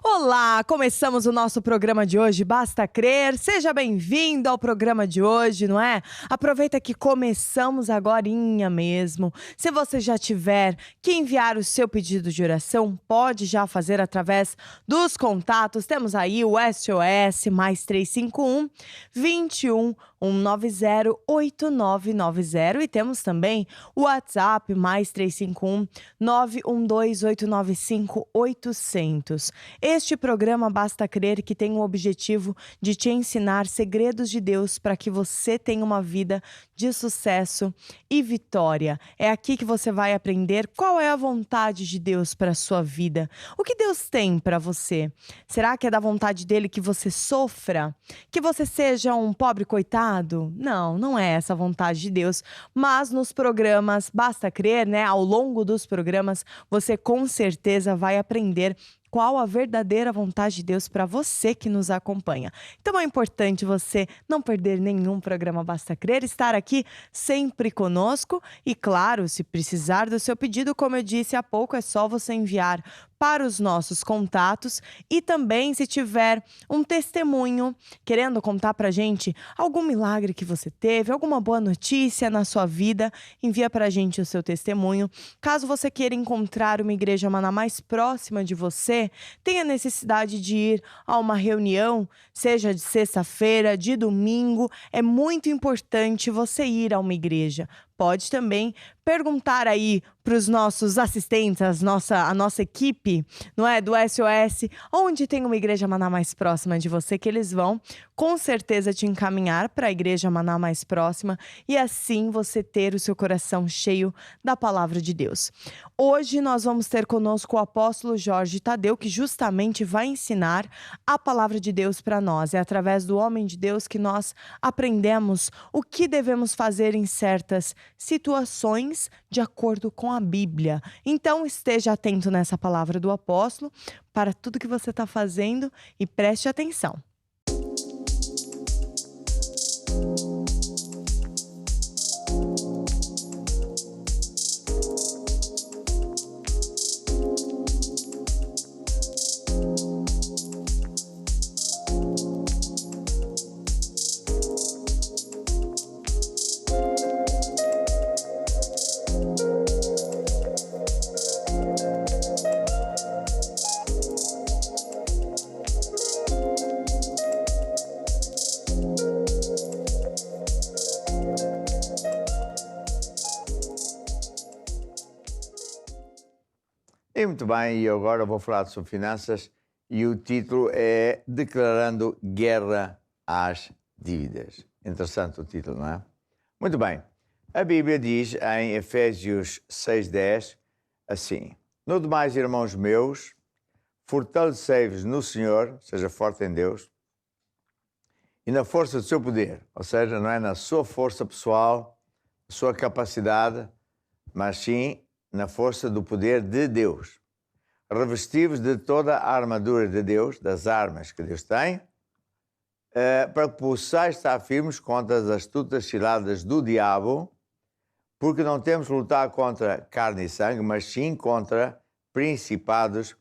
Olá, começamos o nosso programa de hoje, Basta Crer. Seja bem-vindo ao programa de hoje, não é? Aproveita que começamos agorinha mesmo. Se você já tiver que enviar o seu pedido de oração, pode já fazer através dos contatos. Temos aí o SOS mais 351 21 190 8990 e temos também o WhatsApp mais 351 912 895 800. Este programa Basta Crer que tem o objetivo de te ensinar segredos de Deus para que você tenha uma vida de sucesso e vitória. É aqui que você vai aprender qual é a vontade de Deus para a sua vida. O que Deus tem para você? Será que é da vontade dele que você sofra? Que você seja um pobre coitado? Não, não é essa a vontade de Deus. Mas nos programas Basta Crer, né? Ao longo dos programas, você com certeza vai aprender qual a verdadeira vontade de Deus para você que nos acompanha. Então é importante você não perder nenhum programa Basta Crer, estar aqui sempre conosco e, claro, se precisar do seu pedido, como eu disse há pouco, é só você enviar para os nossos contatos e também se tiver um testemunho querendo contar pra gente algum milagre que você teve, alguma boa notícia na sua vida, envia pra gente o seu testemunho. Caso você queira encontrar uma igreja Maná mais próxima de você, tenha necessidade de ir a uma reunião, seja de sexta-feira, de domingo, é muito importante você ir a uma igreja. Pode também perguntar aí para os nossos assistentes, a nossa equipe, não é, do SOS, onde tem uma igreja Maná mais próxima de você, que eles vão com certeza te encaminhar para a igreja Maná mais próxima e assim você ter o seu coração cheio da palavra de Deus. Hoje nós vamos ter conosco o apóstolo Jorge Tadeu, que justamente vai ensinar a palavra de Deus para nós. É através do homem de Deus que nós aprendemos o que devemos fazer em certas situações de acordo com a Bíblia. Então esteja atento nessa palavra do apóstolo para tudo que você está fazendo e preste atenção. E muito bem, e agora vou falar sobre finanças e o título é Declarando Guerra às Dívidas. Interessante o título, não é? Muito bem, a Bíblia diz em Efésios 6:10 assim: No demais, irmãos meus, fortalecei-vos no Senhor, seja forte em Deus, e na força do seu poder, ou seja, não é na sua força pessoal, na sua capacidade, mas sim na força do poder de Deus. Revesti-vos de toda a armadura de Deus, das armas que Deus tem, para que possais estar firmes contra as astutas ciladas do diabo, porque não temos de lutar contra carne e sangue, mas sim contra principados,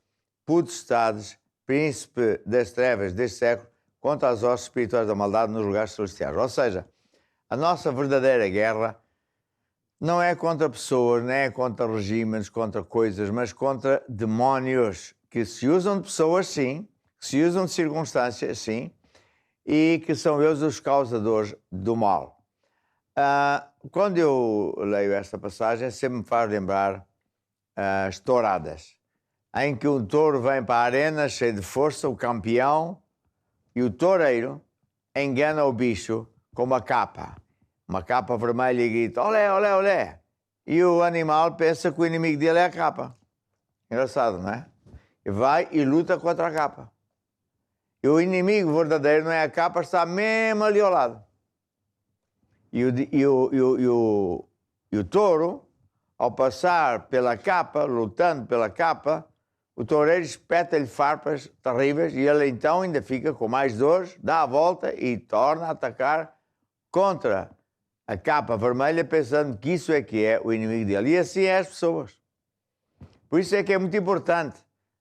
potestades, príncipe das trevas deste século, contra as hostes espirituais da maldade nos lugares celestiais. Ou seja, a nossa verdadeira guerra não é contra pessoas, não é contra regimes, contra coisas, mas contra demónios que se usam de pessoas, sim, que se usam de circunstâncias, sim, e que são eles os causadores do mal. Quando eu leio esta passagem, sempre me faz lembrar as touradas, em que um touro vem para a arena cheio de força, o campeão, e o toureiro engana o bicho com uma capa vermelha e grita, olé, olé, olé. E o animal pensa que o inimigo dele é a capa. Engraçado, não é? E vai e luta contra a capa. E o inimigo verdadeiro não é a capa, está mesmo ali ao lado. E o touro, ao passar pela capa, lutando pela capa, o toureiro espeta-lhe farpas terríveis e ele então ainda fica com mais dores, dá a volta e torna a atacar contra a capa vermelha, pensando que isso é que é o inimigo dele. E assim é as pessoas. Por isso é que é muito importante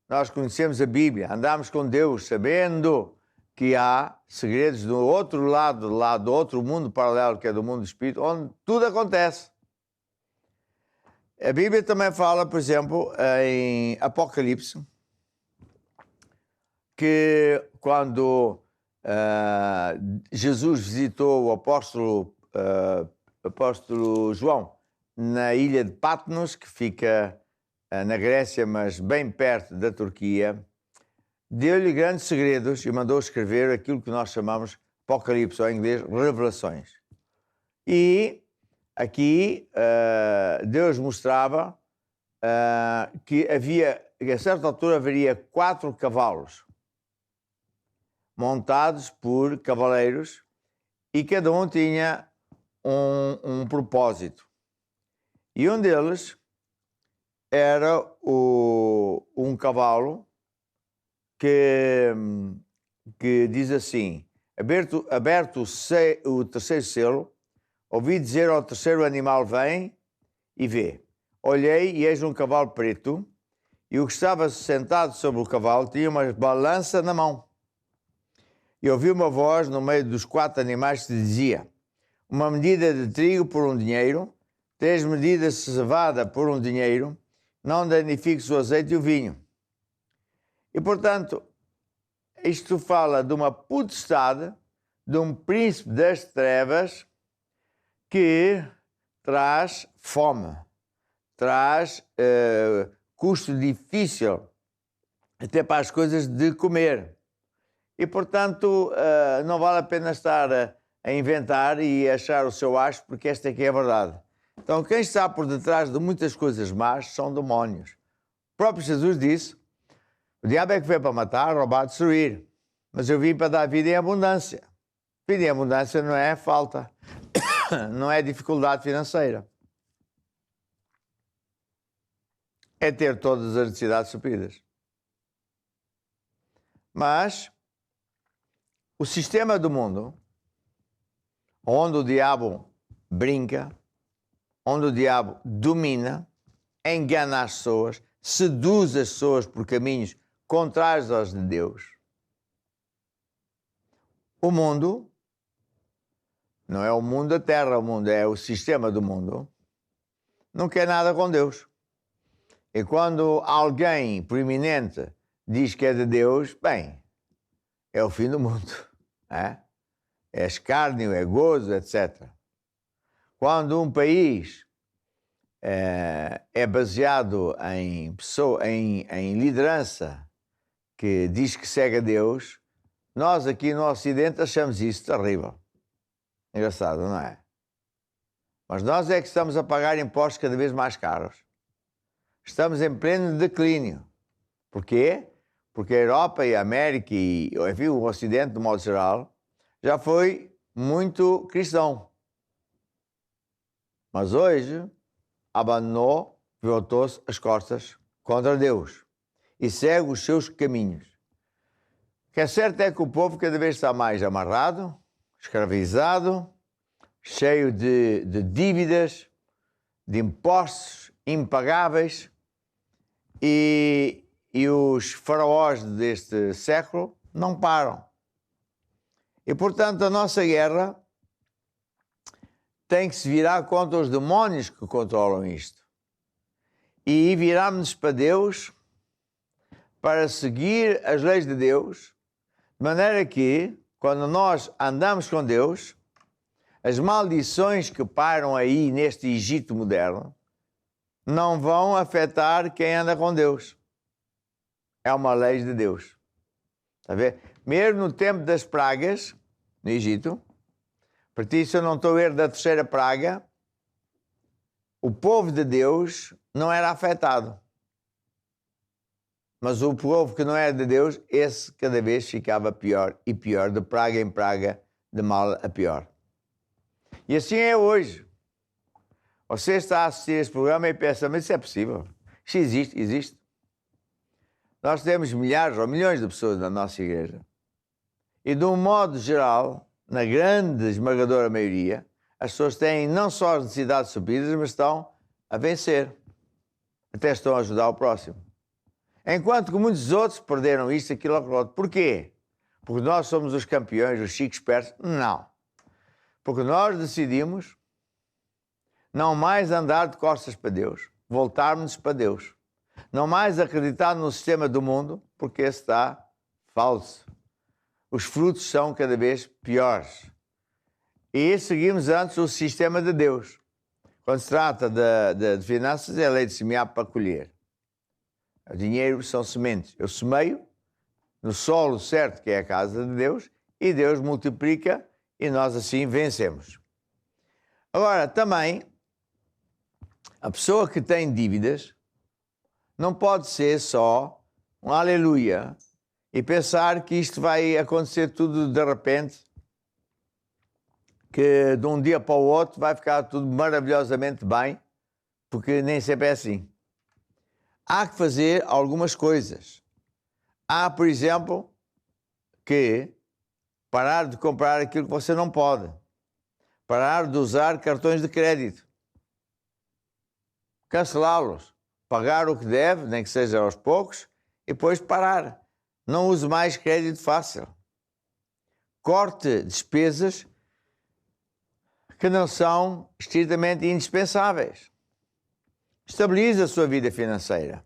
nós conhecemos a Bíblia, andamos com Deus, sabendo que há segredos do outro lado, do outro mundo paralelo, que é do mundo do Espírito, onde tudo acontece. A Bíblia também fala, por exemplo, em Apocalipse, que quando Jesus visitou o apóstolo João na ilha de Patmos, que fica na Grécia, mas bem perto da Turquia, deu-lhe grandes segredos e mandou escrever aquilo que nós chamamos Apocalipse, ou em inglês, Revelações. E aqui Deus mostrava que a certa altura haveria 4 cavalos montados por cavaleiros e cada um tinha um propósito. E um deles era um cavalo que diz assim: aberto o terceiro selo, ouvi dizer ao terceiro animal: vem e vê. Olhei e eis um cavalo preto, e o que estava sentado sobre o cavalo tinha uma balança na mão. E ouvi uma voz no meio dos 4 animais que dizia: uma medida de trigo por um dinheiro, 3 medidas de cevada por um dinheiro, não danifiques o azeite e o vinho. E, portanto, isto fala de uma potestade, de um príncipe das trevas que traz fome, traz custo difícil até para as coisas de comer. E, portanto, não vale a pena estar a inventar e achar o seu acho, porque esta aqui é a verdade. Então, quem está por detrás de muitas coisas más são demónios. O próprio Jesus disse: o diabo é que veio para matar, roubar, destruir. Mas eu vim para dar vida em abundância. Vida em abundância não é falta, não é dificuldade financeira. É ter todas as necessidades supridas. Mas o sistema do mundo, onde o diabo brinca, onde o diabo domina, engana as pessoas, seduz as pessoas por caminhos contrários aos de Deus. O mundo não é o mundo da terra, o mundo é o sistema do mundo, não quer nada com Deus. E quando alguém proeminente diz que é de Deus, bem, é o fim do mundo. É escárnio, é gozo, etc. Quando um país é baseado em liderança que diz que segue a Deus, nós aqui no Ocidente achamos isso terrível. Engraçado, não é? Mas nós é que estamos a pagar impostos cada vez mais caros. Estamos em pleno declínio. Porquê? Porque a Europa e a América e enfim, o Ocidente, de modo geral, já foi muito cristão. Mas hoje abandonou, voltou-se as costas contra Deus e segue os seus caminhos. O que é certo é que o povo cada vez está mais amarrado, escravizado, cheio de dívidas, de impostos impagáveis, e os faraós deste século não param. E, portanto, a nossa guerra tem que se virar contra os demónios que controlam isto. E virarmos-nos para Deus para seguir as leis de Deus, de maneira que, quando nós andamos com Deus, as maldições que pairam aí neste Egito moderno não vão afetar quem anda com Deus. É uma lei de Deus. Está a ver? Mesmo no tempo das pragas, no Egito, por isso eu não estou a ver da terceira praga, o povo de Deus não era afetado. Mas o povo que não era de Deus, esse cada vez ficava pior e pior, de praga em praga, de mal a pior. E assim é hoje. Você está a assistir este programa e pensa: mas isso é possível? Isto existe? Existe. Nós temos milhares ou milhões de pessoas na nossa igreja. E de um modo geral, na grande esmagadora maioria, as pessoas têm não só as necessidades supridas, mas estão a vencer. Até estão a ajudar o próximo. Enquanto que muitos outros perderam isto, aquilo, aquilo outro. Porquê? Porque nós somos os campeões, os chicos espertos? Não. Porque nós decidimos não mais andar de costas para Deus, voltarmos para Deus. Não mais acreditar no sistema do mundo, porque esse está falso. Os frutos são cada vez piores. E seguimos antes o sistema de Deus. Quando se trata de finanças, é a lei de semear para colher. O dinheiro são sementes. Eu semeio no solo certo, que é a casa de Deus, e Deus multiplica e nós assim vencemos. Agora, também, a pessoa que tem dívidas não pode ser só um aleluia e pensar que isto vai acontecer tudo de repente, que de um dia para o outro vai ficar tudo maravilhosamente bem, porque nem sempre é assim. Há que fazer algumas coisas. Há, por exemplo, que parar de comprar aquilo que você não pode. Parar de usar cartões de crédito. Cancelá-los. Pagar o que deve, nem que seja aos poucos, e depois parar. Não use mais crédito fácil. Corte despesas que não são estritamente indispensáveis. Estabilize a sua vida financeira.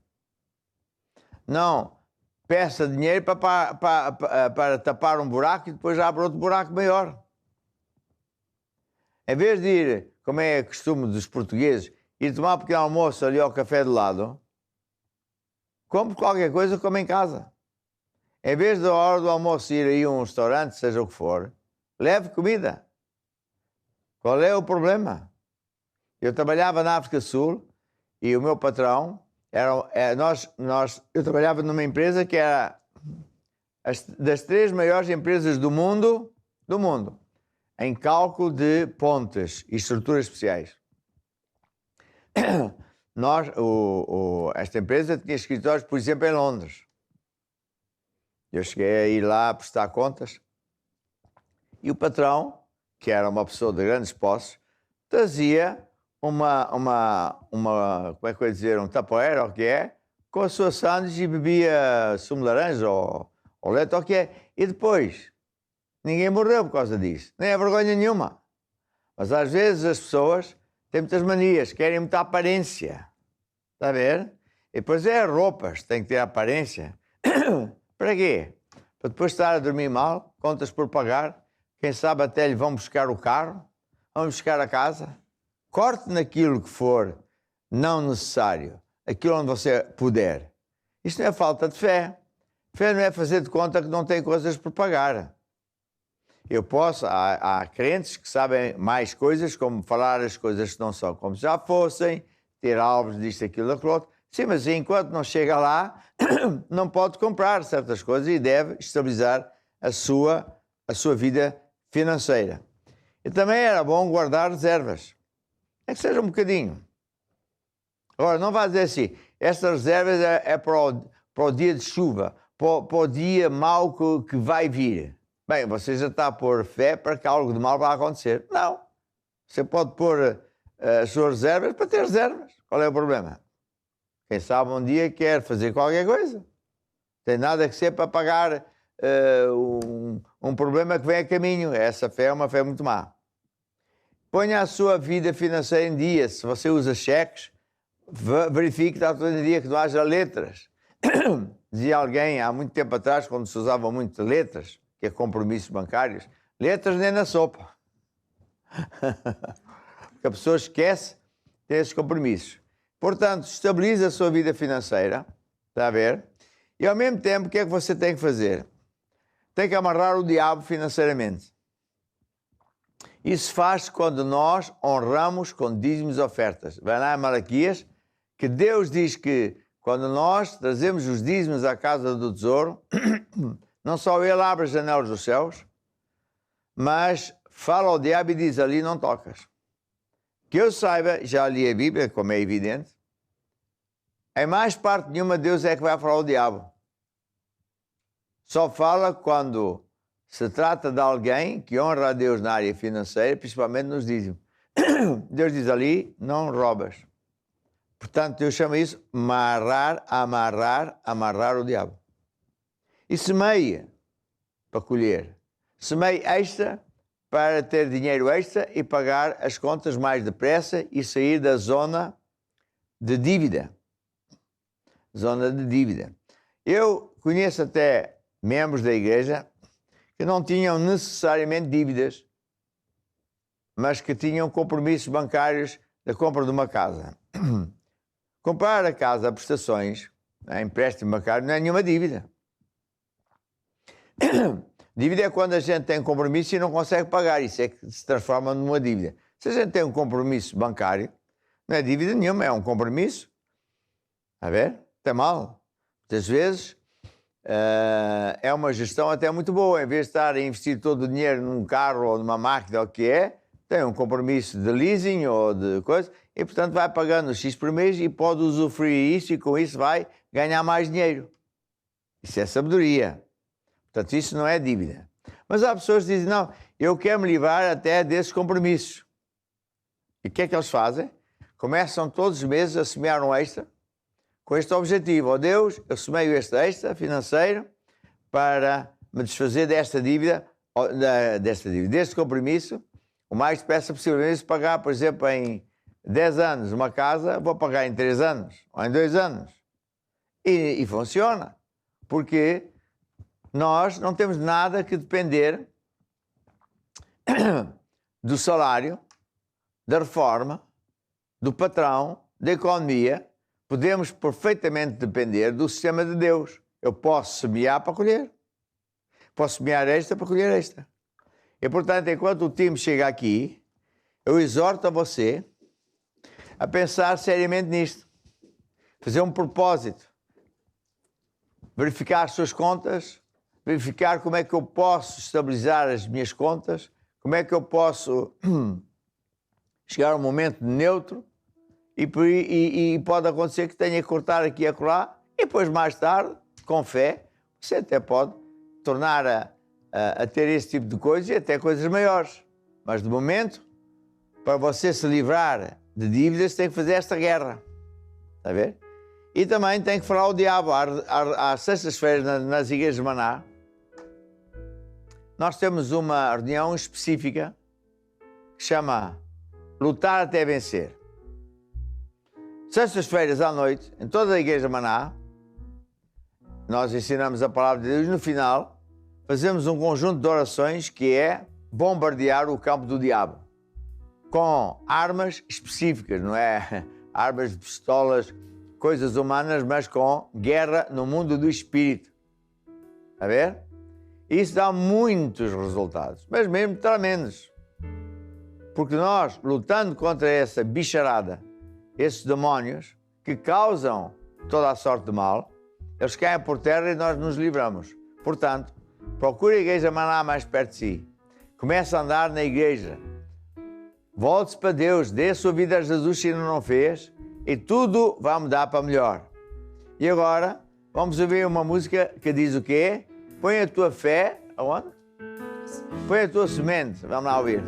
Não peça dinheiro para tapar um buraco e depois abre outro buraco maior. Em vez de ir, como é costume dos portugueses, ir tomar um pequeno almoço ali ao café do lado, compre qualquer coisa, come em casa. Em vez da hora do almoço ir aí a um restaurante, seja o que for, leve comida. Qual é o problema? Eu trabalhava na África do Sul e o meu patrão, eu trabalhava numa empresa que era das 3 maiores empresas do mundo, em cálculo de pontes e estruturas especiais. Esta empresa tinha escritórios, por exemplo, em Londres. Eu cheguei a ir lá a prestar contas e o patrão, que era uma pessoa de grandes posses, trazia como é que eu ia dizer, um tapoeiro, ou o que é, com a sua sanduíche e bebia sumo de laranja ou leite, ou o que é. E depois, ninguém morreu por causa disso, nem é vergonha nenhuma. Mas às vezes as pessoas têm muitas manias, querem muita aparência. Está a ver? E depois é roupas, tem que ter aparência. Para quê? Para depois estar a dormir mal, contas por pagar, quem sabe até lhe vão buscar o carro, vão buscar a casa. Corte naquilo que for não necessário, aquilo onde você puder. Isto não é falta de fé. Fé não é fazer de conta que não tem coisas por pagar. Há crentes que sabem mais coisas, como falar as coisas que não são como já fossem, ter alvos disto, aquilo, aquilo outro. Sim, mas enquanto não chega lá, não pode comprar certas coisas e deve estabilizar a sua vida financeira. E também era bom guardar reservas. É que seja um bocadinho. Agora, não vai dizer assim, estas reservas é para o dia de chuva, para o dia mau que vai vir. Bem, você já está a pôr fé para que algo de mal vá acontecer. Não. Você pode pôr as suas reservas para ter reservas. Qual é o problema? Quem sabe um dia quer fazer qualquer coisa. Tem nada que ser para pagar um problema que vem a caminho. Essa fé é uma fé muito má. Ponha a sua vida financeira em dia. Se você usa cheques, verifique que está tudo em dia, que não haja letras. Dizia alguém há muito tempo atrás, quando se usavam muito letras, que é compromissos bancários, letras nem na sopa. Porque a pessoa esquece de ter esses compromissos. Portanto, estabilize a sua vida financeira, está a ver? E ao mesmo tempo, o que é que você tem que fazer? Tem que amarrar o diabo financeiramente. Isso faz quando nós honramos com dízimos e ofertas. Vai lá em Malaquias, que Deus diz que quando nós trazemos os dízimos à casa do tesouro, não só Ele abre as janelas dos céus, mas fala ao diabo e diz, ali não tocas. Que eu saiba, já li a Bíblia, como é evidente, em mais parte nenhuma Deus é que vai falar ao diabo. Só fala quando se trata de alguém que honra a Deus na área financeira, principalmente nos dízimos. Deus diz ali, não roubas. Portanto, eu chamo isso amarrar o diabo. E semeia para colher. Semeia extra para ter dinheiro extra e pagar as contas mais depressa e sair da zona de dívida. Zona de dívida. Eu conheço até membros da igreja que não tinham necessariamente dívidas, mas que tinham compromissos bancários da compra de uma casa. Comprar a casa a prestações, empréstimo bancário, não é nenhuma dívida. Dívida é quando a gente tem um compromisso e não consegue pagar. Isso é que se transforma numa dívida. Se a gente tem um compromisso bancário, não é dívida nenhuma, é um compromisso. A ver? Está mal. Muitas vezes é uma gestão até muito boa. Em vez de estar a investir todo o dinheiro num carro ou numa máquina ou o que é, tem um compromisso de leasing ou de coisa e, portanto, vai pagando X por mês e pode usufruir isso e com isso vai ganhar mais dinheiro. Isso é sabedoria. Portanto, isso não é dívida. Mas há pessoas que dizem, não, eu quero me livrar até desses compromissos. E o que é que eles fazem? Começam todos os meses a semear um extra com este objetivo. Ó Deus, eu semeio este extra financeiro para me desfazer desta dívida, deste compromisso, o mais depressa possível. Se pagar, por exemplo, em 10 anos uma casa, vou pagar em 3 anos ou em 2 anos. E funciona. Porque nós não temos nada que depender do salário, da reforma, do patrão, da economia. Podemos perfeitamente depender do sistema de Deus. Eu posso semear para colher. Posso semear extra para colher extra. E, portanto, enquanto o time chega aqui, eu exorto a você a pensar seriamente nisto. Fazer um propósito. Verificar as suas contas, verificar como é que eu posso estabilizar as minhas contas, como é que eu posso chegar a um momento neutro e pode acontecer que tenha que cortar aqui e acolá e depois mais tarde, com fé, você até pode tornar a ter esse tipo de coisas e até coisas maiores. Mas de momento, para você se livrar de dívidas, tem que fazer esta guerra. Está a ver? E também tem que falar ao diabo. Às sextas-feiras nas igrejas de Maná, nós temos uma reunião específica que chama Lutar até Vencer. Sextas-feiras à noite, em toda a igreja de Maná, nós ensinamos a palavra de Deus e no final fazemos um conjunto de orações que é bombardear o campo do diabo com armas específicas, não é armas de pistolas, coisas humanas, mas com guerra no mundo do espírito. Está a ver? Isso dá muitos resultados, mas mesmo tremendos. Porque nós, lutando contra essa bicharada, esses demónios que causam toda a sorte de mal, eles caem por terra e nós nos livramos. Portanto, procure a igreja Maná mais perto de si. Comece a andar na igreja. Volte-se para Deus, dê a sua vida a Jesus se ainda não fez e tudo vai mudar para melhor. E agora, vamos ouvir uma música que diz o quê? Põe a tua fé, aonde? Põe a tua semente, vamos lá ouvir.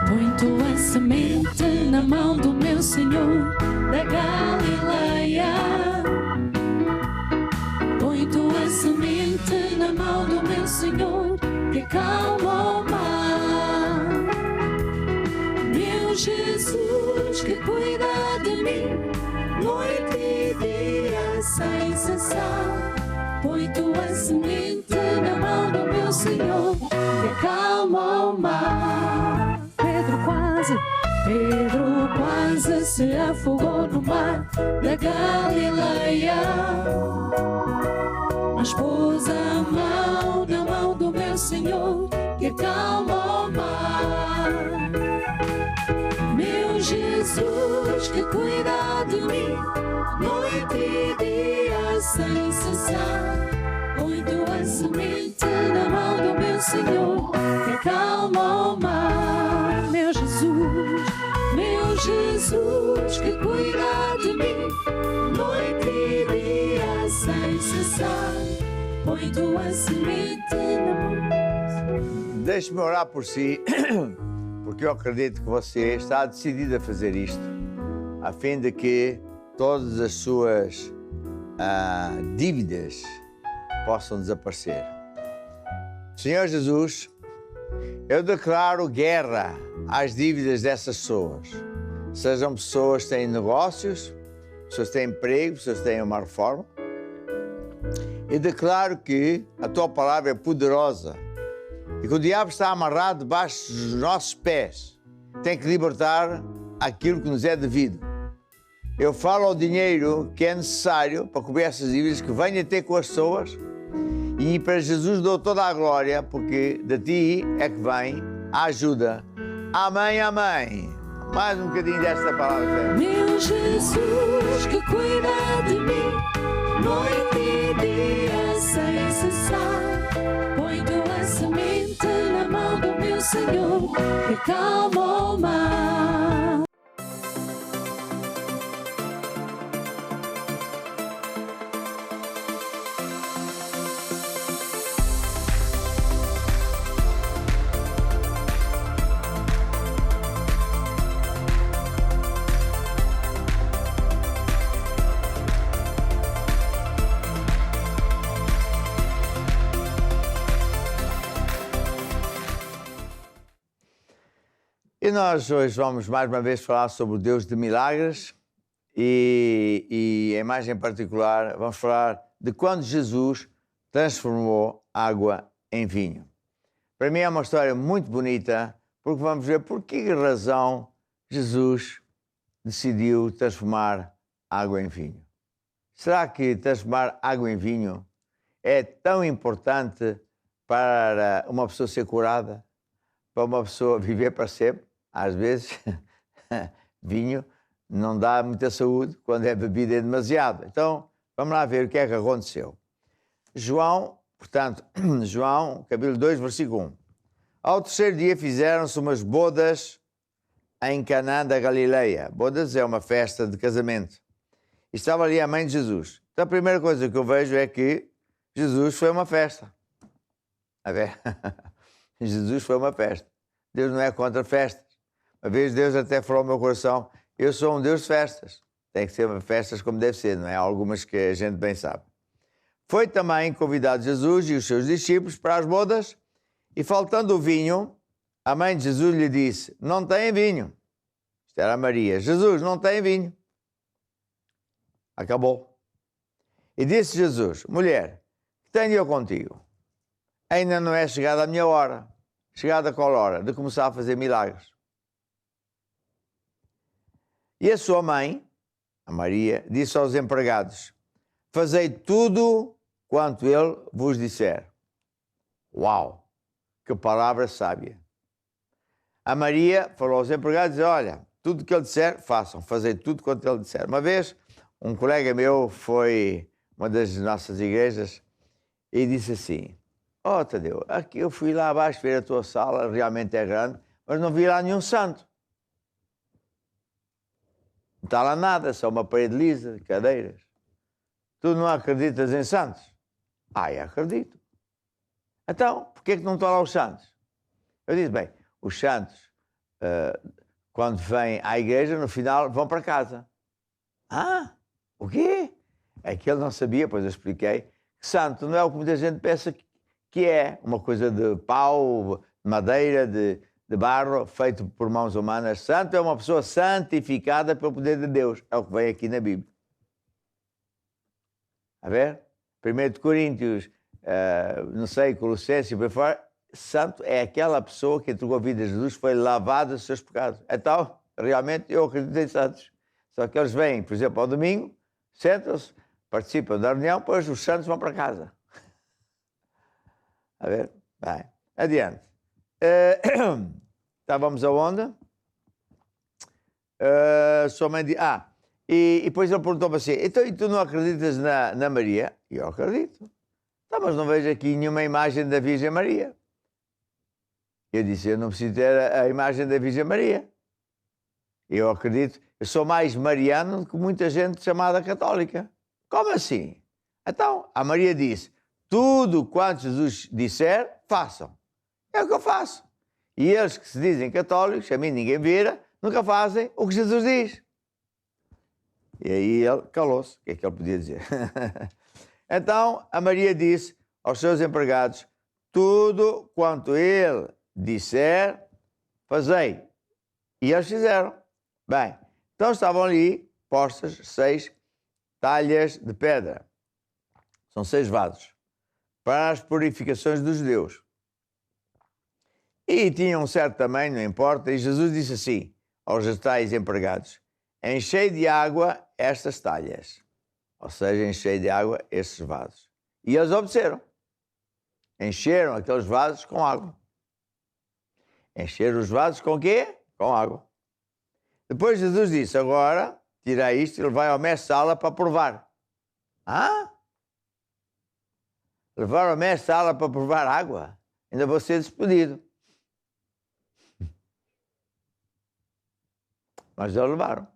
Põe tua semente na mão do meu Senhor da Galileia. Põe tua semente na mão do meu Senhor que calma o mar. Meu Jesus que cuida de mim, noite e dia sem cessar. Põe tua semente na mão do meu Senhor que acalma o mar. Pedro quase se afogou no mar da Galileia, mas pôs a mão na mão do meu Senhor que acalma o mar. Meu Jesus que cuida de mim, noite e dia sem cessar. Põe tua semente na mão do meu Senhor que acalma o mar. Meu Jesus que cuida de mim, noite e dia sem cessar. Põe tua semente na mão do meu Senhor. Deixe-me orar por si, porque eu acredito que você está decidido a fazer isto. a fim de que todas as suas dívidas possam desaparecer. Senhor Jesus, eu declaro guerra às dívidas dessas pessoas. Sejam pessoas que têm negócios, pessoas que têm emprego, pessoas que têm uma reforma. E declaro que a tua palavra é poderosa e que o diabo está amarrado debaixo dos nossos pés. Tem que libertar aquilo que nos é devido. Eu falo ao dinheiro que é necessário para cobrir essas dívidas, que venha ter com as pessoas, e para Jesus dou toda a glória, porque de ti é que vem a ajuda. Amém, amém. Mais um bocadinho desta palavra. Meu Jesus que cuida de mim, noite e dia sem cessar. Põe tua semente na mão do meu Senhor, que calma o mar. E nós hoje vamos mais uma vez falar sobre o Deus de milagres e em mais em particular vamos falar de quando Jesus transformou água em vinho. Para mim é uma história muito bonita, porque vamos ver por que razão Jesus decidiu transformar água em vinho. Será que transformar água em vinho é tão importante para uma pessoa ser curada, para uma pessoa viver para sempre? Às vezes, vinho não dá muita saúde quando é bebido é demasiado. Então, vamos lá ver o que é que aconteceu. João, capítulo 2, versículo 1. Ao terceiro dia fizeram-se umas bodas em Canaã da Galileia. Bodas é uma festa de casamento. E estava ali a mãe de Jesus. Então, a primeira coisa que eu vejo é que Jesus foi uma festa. A ver? Jesus foi uma festa. Deus não é contra festas. Uma vez Deus até falou ao meu coração, eu sou um Deus de festas. Tem que ser festas como deve ser, não é? Algumas que a gente bem sabe. Foi também convidado Jesus e os seus discípulos para as bodas, e faltando o vinho, a mãe de Jesus lhe disse, não tem vinho. Isto era Maria. Jesus, não tem vinho. Acabou. E disse Jesus, mulher, que tenho eu contigo? Ainda não é chegada a minha hora. Chegada qual hora? De começar a fazer milagres. E a sua mãe, a Maria, disse aos empregados, fazei tudo quanto ele vos disser. Uau! Que palavra sábia! A Maria falou aos empregados, olha, tudo que ele disser, façam, fazei tudo quanto ele disser. Uma vez, um colega meu foi a uma das nossas igrejas e disse assim, Tadeu, aqui eu fui lá abaixo ver a tua sala, realmente é grande, mas não vi lá nenhum santo. Não está lá nada, só uma parede lisa, cadeiras. Tu não acreditas em santos? Eu acredito. Então, porquê que não estão lá os santos? Eu disse, bem, os santos, quando vêm à igreja, no final vão para casa. O quê? É que ele não sabia, pois eu expliquei, que santo não é o que muita gente pensa que é uma coisa de pau, de madeira, de barro, feito por mãos humanas. Santo é uma pessoa santificada pelo poder de Deus. É o que vem aqui na Bíblia. A ver? 1 Coríntios, não sei, Colossenses, por fora, santo é aquela pessoa que entregou a vida a Jesus, foi lavada dos seus pecados. Então, realmente, eu acredito em santos. Só que eles vêm, por exemplo, ao domingo, sentam-se, participam da reunião, depois os santos vão para casa. A ver? Vai. Adiante. Estávamos aonde? Sua mãe disse... E depois ele perguntou-me assim, então e tu não acreditas na Maria? E eu acredito. Então, mas não vejo aqui nenhuma imagem da Virgem Maria. Eu disse, eu não preciso ter a imagem da Virgem Maria. Eu acredito, eu sou mais mariano do que muita gente chamada católica. Como assim? Então, a Maria disse, tudo quanto Jesus disser, façam. É o que eu faço. E eles que se dizem católicos, a mim ninguém vira, nunca fazem o que Jesus diz. E aí ele calou-se. O que é que ele podia dizer? Então a Maria disse aos seus empregados: tudo quanto ele disser, fazei. E eles fizeram. Bem, então estavam ali postas 6 talhas de pedra. São 6 vasos para as purificações dos judeus. E tinham um certo tamanho, não importa. E Jesus disse assim aos tais empregados: enchei de água estas talhas. Ou seja, enchei de água estes vasos. E eles obedeceram. Encheram aqueles vasos com água. Encheram os vasos com o quê? Com água. Depois Jesus disse: agora, tira isto e levai ao mestre-sala para provar. Ah? Levar ao mestre-sala para provar água? Ainda vou ser despedido. Mas eles levaram.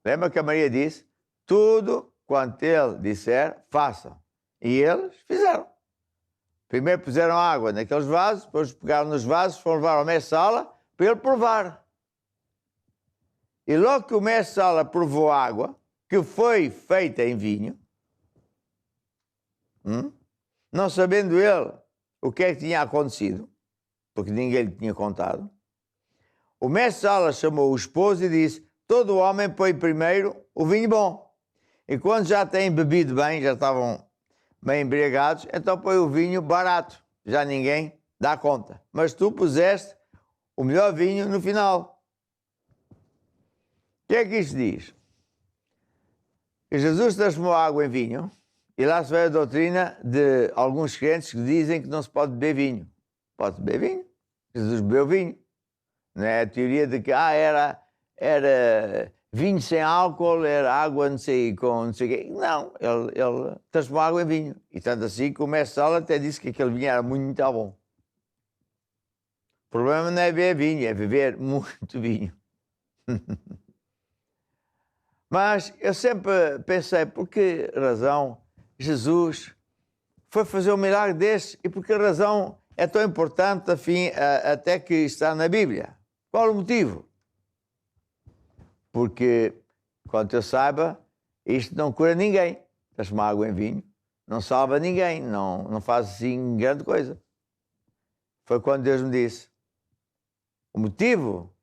Lembra que a Maria disse: tudo quanto ele disser, façam. E eles fizeram. Primeiro puseram água naqueles vasos, depois pegaram nos vasos, foram levar ao mestre-sala para ele provar. E logo que o mestre-sala provou a água, que foi feita em vinho, não sabendo ele o que é que tinha acontecido, porque ninguém lhe tinha contado, o mestre-sala chamou o esposo e disse: todo homem põe primeiro o vinho bom. E quando já têm bebido bem, já estavam bem embriagados, então põe o vinho barato. Já ninguém dá conta. Mas tu puseste o melhor vinho no final. O que é que isto diz? Que Jesus transformou a água em vinho, e lá se vê a doutrina de alguns crentes que dizem que não se pode beber vinho. Pode beber vinho. Jesus bebeu vinho. Não é a teoria de que era vinho sem álcool, era água não sei com não sei o quê. Não, ele transformou a água em vinho. E tanto assim que o mestre-sala até disse que aquele vinho era muito bom. O problema não é beber vinho, é beber muito vinho. Mas eu sempre pensei, por que razão Jesus foi fazer um milagre desse e por que razão é tão importante até que está na Bíblia? Qual o motivo? Porque, quanto eu saiba, isto não cura ninguém. Transformar água em vinho não salva ninguém, não faz assim grande coisa. Foi quando Deus me disse. O motivo,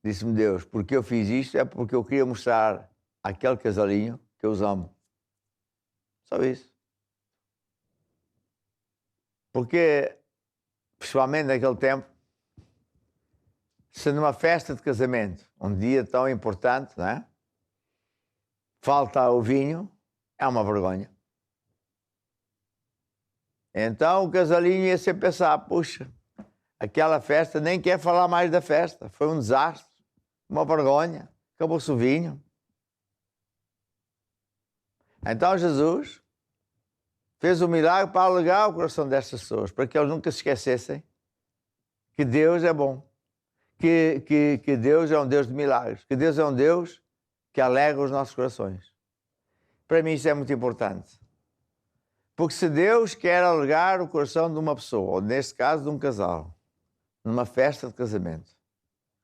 disse-me Deus, porque eu fiz isto é porque eu queria mostrar àquele casalinho que eu os amo. Só isso. Porque, principalmente naquele tempo, se numa festa de casamento, um dia tão importante, não é? Falta o vinho, é uma vergonha. Então o casalinho ia sempre pensar: puxa, aquela festa, nem quer falar mais da festa, foi um desastre, uma vergonha, acabou-se o vinho. Então Jesus fez um milagre para alegrar o coração destas pessoas, para que eles nunca se esquecessem que Deus é bom. Que Deus é um Deus de milagres, que Deus é um Deus que alegra os nossos corações. Para mim isso é muito importante. Porque se Deus quer alegrar o coração de uma pessoa, ou neste caso de um casal, numa festa de casamento,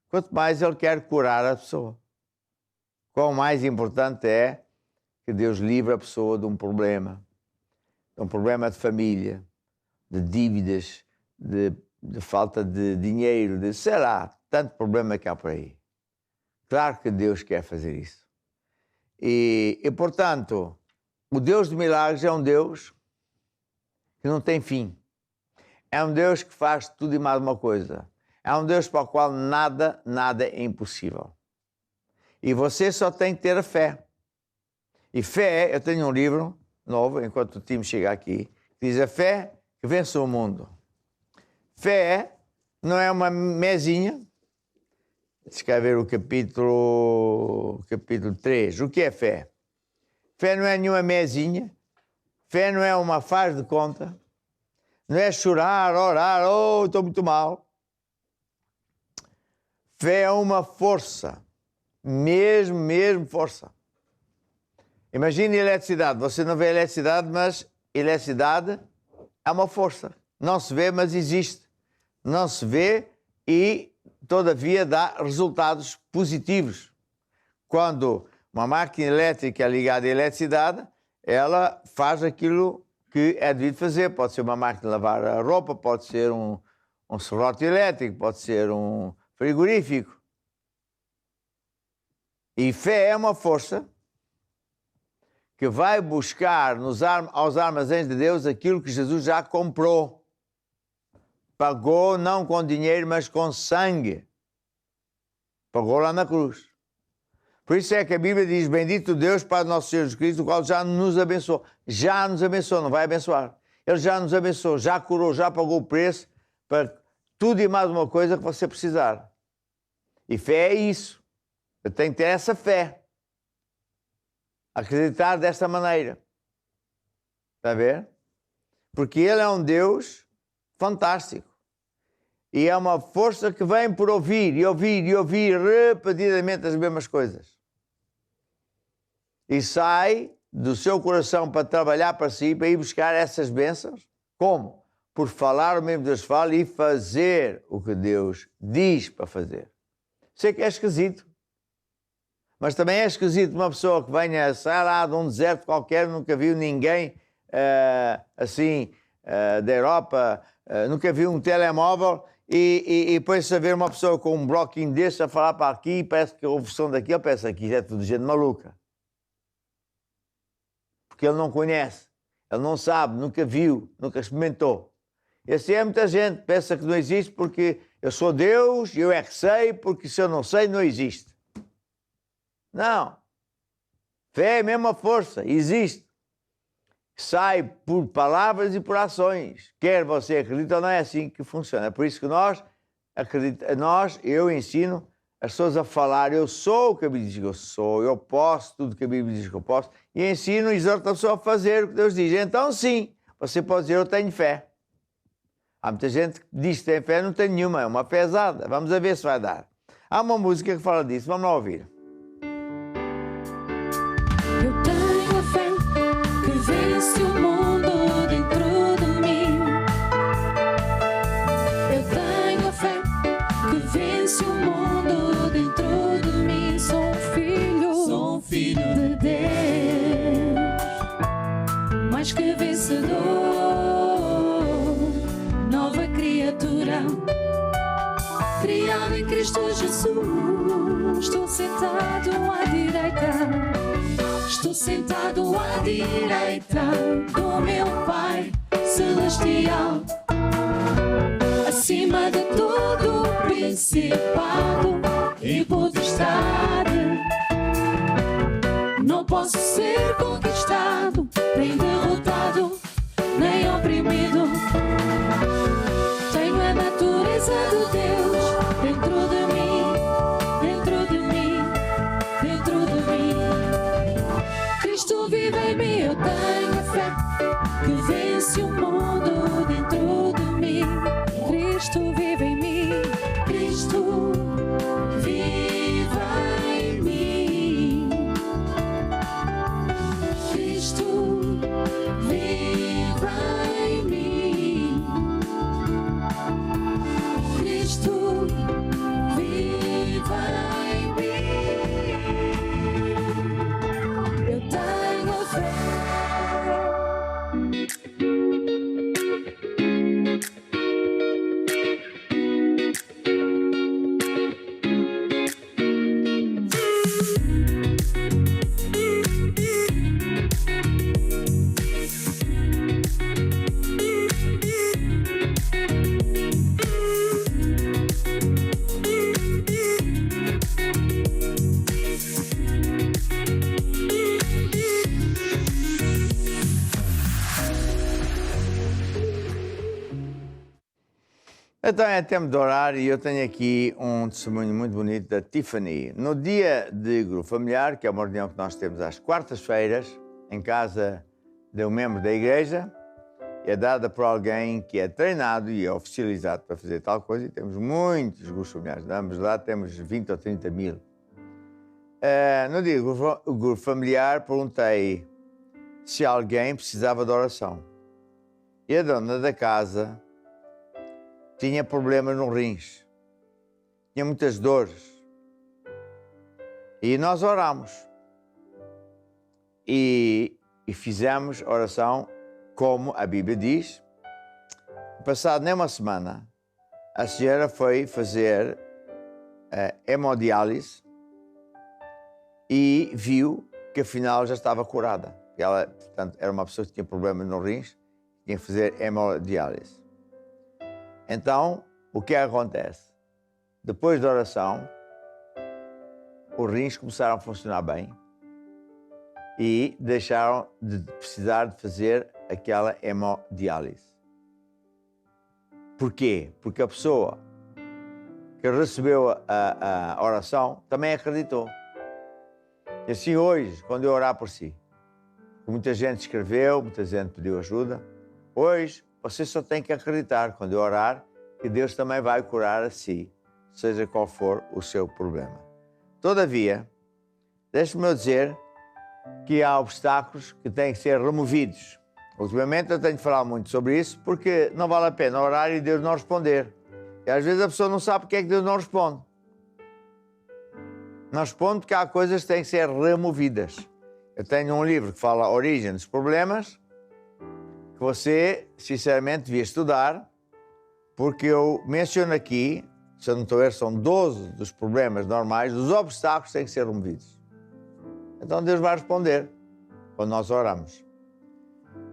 quanto mais Ele quer curar a pessoa. Quão mais importante é que Deus livre a pessoa de um problema de família, de dívidas, de falta de dinheiro, de sei lá, tanto problema que há por aí. Claro que Deus quer fazer isso. E portanto, o Deus de milagres é um Deus que não tem fim. É um Deus que faz tudo e mais uma coisa. É um Deus para o qual nada é impossível. E você só tem que ter a fé. E fé, eu tenho um livro novo, enquanto o time chega aqui, que diz: a fé que vence o mundo. Fé não é uma mesinha. Escrever o capítulo 3. O que é fé? Fé não é nenhuma mesinha. Fé não é uma faz de conta. Não é chorar, orar, estou muito mal. Fé é uma força. Mesmo força. Imagine eletricidade. Você não vê eletricidade, mas eletricidade é uma força. Não se vê, mas existe. Não se vê e, todavia, dá resultados positivos. Quando Uma máquina elétrica ligada à eletricidade, ela faz aquilo que é devido fazer. Pode ser uma máquina de lavar a roupa, pode ser um serrote elétrico, pode ser um frigorífico. E fé é uma força que vai buscar aos armazéns de Deus aquilo que Jesus já comprou. Pagou não com dinheiro, mas com sangue. Pagou lá na cruz. Por isso é que a Bíblia diz, bendito Deus, Pai do nosso Senhor Jesus Cristo, o qual já nos abençoou. Já nos abençoou, não vai abençoar. Ele já nos abençoou, já curou, já pagou o preço para tudo e mais uma coisa que você precisar. E fé é isso. Eu tenho que ter essa fé. Acreditar desta maneira. Está a ver? Porque Ele é um Deus fantástico. E é uma força que vem por ouvir e ouvir e ouvir repetidamente as mesmas coisas. E sai do seu coração para trabalhar para si, para ir buscar essas bênçãos. Como? Por falar o mesmo Deus fala e fazer o que Deus diz para fazer. Sei que é esquisito. Mas também é esquisito uma pessoa que venha, sai lá de um deserto qualquer, nunca viu ninguém da Europa, nunca viu um telemóvel e depois a ver uma pessoa com um bloquinho desse a falar para aqui, parece que ouve som daqui, ele pensa que é tudo gente maluca. Porque ele não conhece, ele não sabe, nunca viu, nunca experimentou. E assim é muita gente, pensa que não existe porque eu sou Deus, eu é que sei, porque se eu não sei, não existe. Não. Fé é a mesma força, existe. Sai por palavras e por ações. Quer você acredite ou não, é assim que funciona. É por isso que eu ensino as pessoas a falar, eu sou o que a Bíblia diz que eu sou, eu posso tudo que a Bíblia diz que eu posso, e ensino e exorto a pessoa a fazer o que Deus diz. Então sim, você pode dizer, eu tenho fé. Há muita gente que diz que tem fé, não tem nenhuma, é uma pesada. Vamos ver se vai dar. Há uma música que fala disso, vamos lá ouvir. Eu tenho a fé que vence o mundo dentro de mim. Eu tenho a fé que vence o mundo dentro de mim. Sou um filho de Deus, mais que vencedor, nova criatura, criado em Cristo Jesus. Estou sentado à direita. Estou sentado à direita do meu Pai Celestial, acima de todo principado e potestade. Não posso ser conquistado, nem derrotado, nem oprimido. Tenho a natureza de Deus dentro de mim, dentro de mim, dentro de mim. Cristo vive em mim, eu tenho a fé que vence o mundo dentro de mim. Cristo vive em mim, Cristo vive em mim. Cristo vive em mim. Cristo vive em mim. Eu tenho fé. Então é tempo de orar e eu tenho aqui um testemunho muito bonito da Tiffany. No dia de grupo familiar, que é uma reunião que nós temos às quartas-feiras, em casa de um membro da igreja, é dada por alguém que é treinado e é oficializado para fazer tal coisa, e temos muitos grupos familiares, ambos lá temos 20 ou 30 mil. No dia do grupo familiar, perguntei se alguém precisava de oração. E a dona da casa tinha problemas no rins, tinha muitas dores. E nós oramos. e fizemos oração como a Bíblia diz. Passado nem uma semana, a senhora foi fazer hemodiálise e viu que afinal já estava curada. Ela, portanto, era uma pessoa que tinha problemas no rins, tinha que fazer hemodiálise. Então, o que acontece? Depois da oração, os rins começaram a funcionar bem e deixaram de precisar de fazer aquela hemodiálise. Porquê? Porque a pessoa que recebeu a oração também acreditou. E assim hoje, quando eu orar por si, muita gente escreveu, muita gente pediu ajuda, hoje você só tem que acreditar, quando eu orar, que Deus também vai curar a si, seja qual for o seu problema. Todavia, deixe-me dizer que há obstáculos que têm que ser removidos. Ultimamente eu tenho de falar muito sobre isso porque não vale a pena orar e Deus não responder. E às vezes a pessoa não sabe porque é que Deus não responde. Não responde porque há coisas que têm que ser removidas. Eu tenho um livro que fala a origem dos problemas, que você, sinceramente, devia estudar, porque eu menciono aqui, se eu não estou a ver, são 12 dos problemas normais, dos obstáculos que têm que ser removidos. Então Deus vai responder quando nós oramos.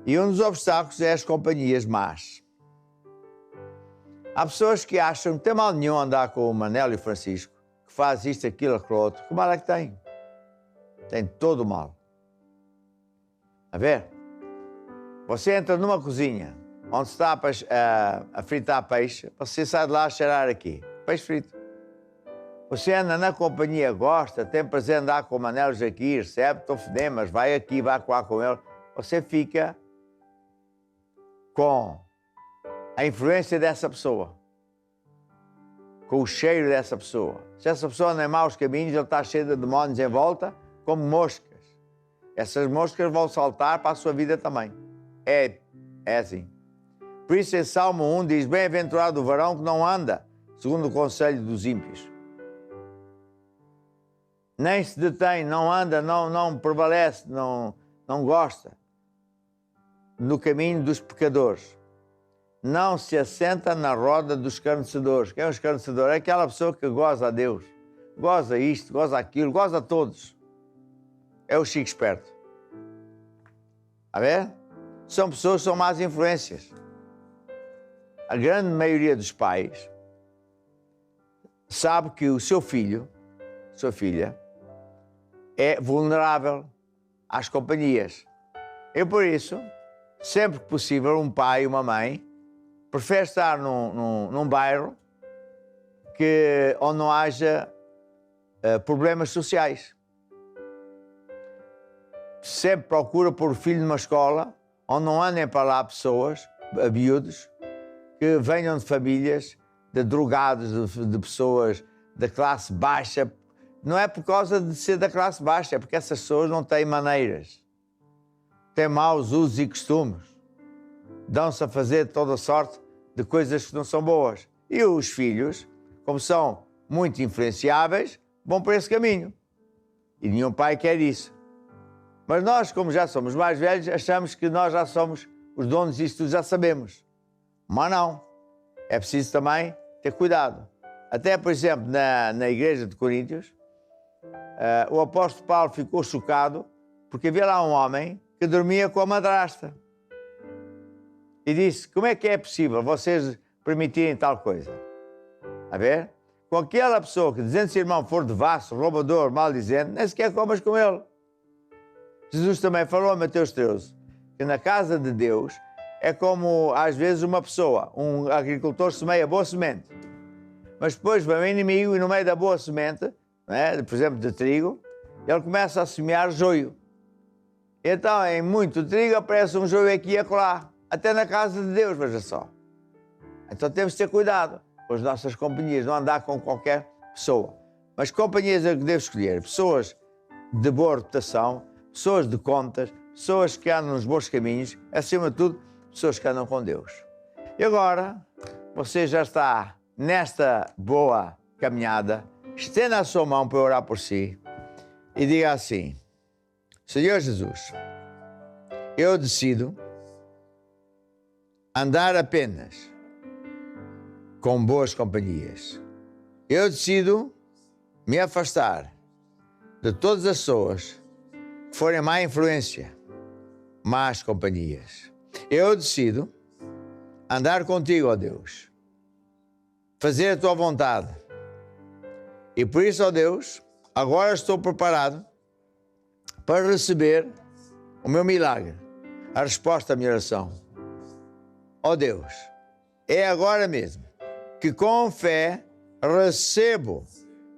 E um dos obstáculos é as companhias más. Há pessoas que acham que tem mal nenhum andar com o Manel e o Francisco, que faz isto, aquilo, aquilo outro. Que mal é que tem? Tem todo o mal. A ver? Você entra numa cozinha onde está a fritar peixe, você sai de lá a cheirar aqui. Peixe frito. Você anda na companhia, gosta, tem prazer em andar com o Manel aqui, recebe tofonemas, vai aqui, vai lá com ele. Você fica com a influência dessa pessoa, com o cheiro dessa pessoa. Se essa pessoa anda em maus caminhos, ele está cheio de demónios em volta, como moscas. Essas moscas vão saltar para a sua vida também. É assim. Por isso, em Salmo 1 diz, bem-aventurado o varão que não anda segundo o conselho dos ímpios. Nem se detém, não anda, não prevalece, não gosta no caminho dos pecadores. Não se assenta na roda dos escarnecedores. Quem é um escarnecedor? É aquela pessoa que goza a Deus. Goza isto, goza aquilo, goza a todos. É o chico esperto. A ver? São pessoas que são más influências. A grande maioria dos pais sabe que o seu filho, sua filha, é vulnerável às companhias. E por isso, sempre que possível, um pai e uma mãe prefere estar num bairro onde não haja problemas sociais. Sempre procura pôr o filho numa escola onde não andem para lá pessoas, miúdos, que venham de famílias de drogados, de pessoas da classe baixa. Não é por causa de ser da classe baixa, é porque essas pessoas não têm maneiras. Têm maus usos e costumes. Dão-se a fazer toda sorte de coisas que não são boas. E os filhos, como são muito influenciáveis, vão por esse caminho. E nenhum pai quer isso. Mas nós, como já somos mais velhos, achamos que nós já somos os donos disso tudo, já sabemos. Mas não. É preciso também ter cuidado. Até, por exemplo, na igreja de Coríntios, o apóstolo Paulo ficou chocado porque havia lá um homem que dormia com a madrasta. E disse, como é que é possível vocês permitirem tal coisa? A ver? Com aquela pessoa que, dizendo se irmão for devasso, roubador, maldizente, nem sequer comas com ele. Jesus também falou em Mateus 13, que na casa de Deus é como, às vezes, uma pessoa, um agricultor semeia boa semente, mas depois vem um inimigo e no meio da boa semente, né, por exemplo, de trigo, ele começa a semear joio. Então, em muito trigo aparece um joio aqui e acolá, até na casa de Deus, veja só. Então temos de ter cuidado com as nossas companhias, não andar com qualquer pessoa. Mas companhias é que devo escolher, pessoas de boa reputação, pessoas de contas, pessoas que andam nos bons caminhos, acima de tudo, pessoas que andam com Deus. E agora, você já está nesta boa caminhada, estenda a sua mão para eu orar por si e diga assim, Senhor Jesus, eu decido andar apenas com boas companhias. Eu decido me afastar de todas as pessoas que forem má influência, más companhias. Eu decido andar contigo, ó Deus, fazer a tua vontade. E por isso, ó Deus, agora estou preparado para receber o meu milagre, a resposta à minha oração. Ó Deus, é agora mesmo que com fé recebo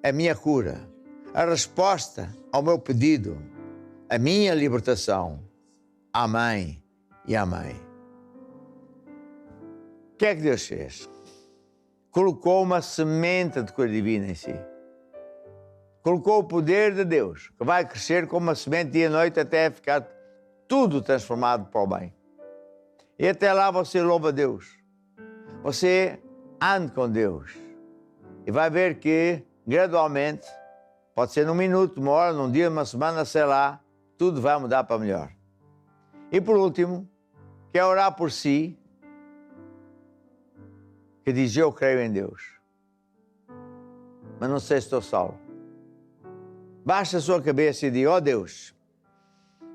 a minha cura, a resposta ao meu pedido, a minha libertação. Amém e amém. O que é que Deus fez? Colocou uma semente de cura divina em si. Colocou o poder de Deus, que vai crescer como uma semente dia e noite até ficar tudo transformado para o bem. E até lá você louva a Deus. Você ande com Deus. E vai ver que, gradualmente, pode ser num minuto, uma hora, num dia, uma semana, sei lá, tudo vai mudar para melhor. E por último, quer orar por si, que diz: eu creio em Deus, mas não sei se estou salvo. Baixa a sua cabeça e diga: ó Deus,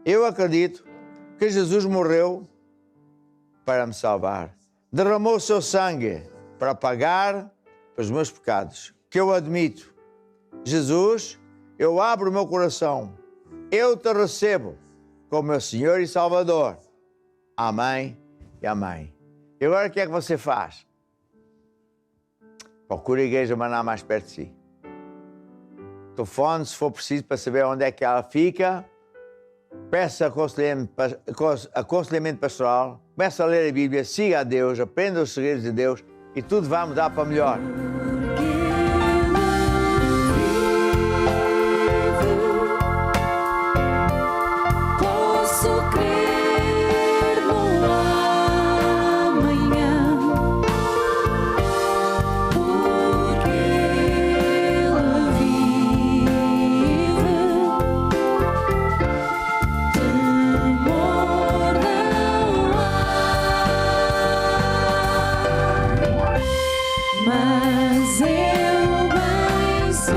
eu acredito que Jesus morreu para me salvar. Derramou o seu sangue para pagar os meus pecados, que eu admito. Jesus, eu abro o meu coração, eu te recebo como meu Senhor e Salvador. Amém e amém. E agora o que é que você faz? Procura a igreja Maná mais perto de si. Telefone, se for preciso, para saber onde é que ela fica. Peça aconselhamento pastoral. Comece a ler a Bíblia, siga a Deus, aprenda os segredos de Deus e tudo vai mudar para melhor. Mas eu bem sei,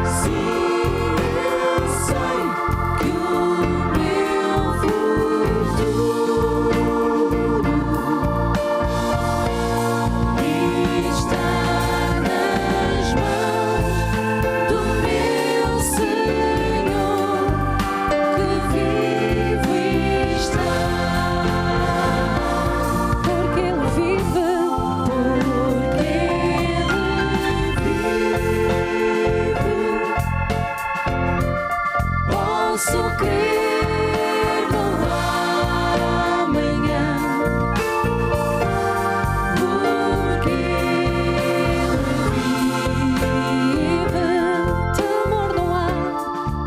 sim, eu sei que o meu futuro está nas mãos do meu Senhor, que vive e está, porque Ele vive. Posso crer no amanhã, porque Ele vive. Temor não há,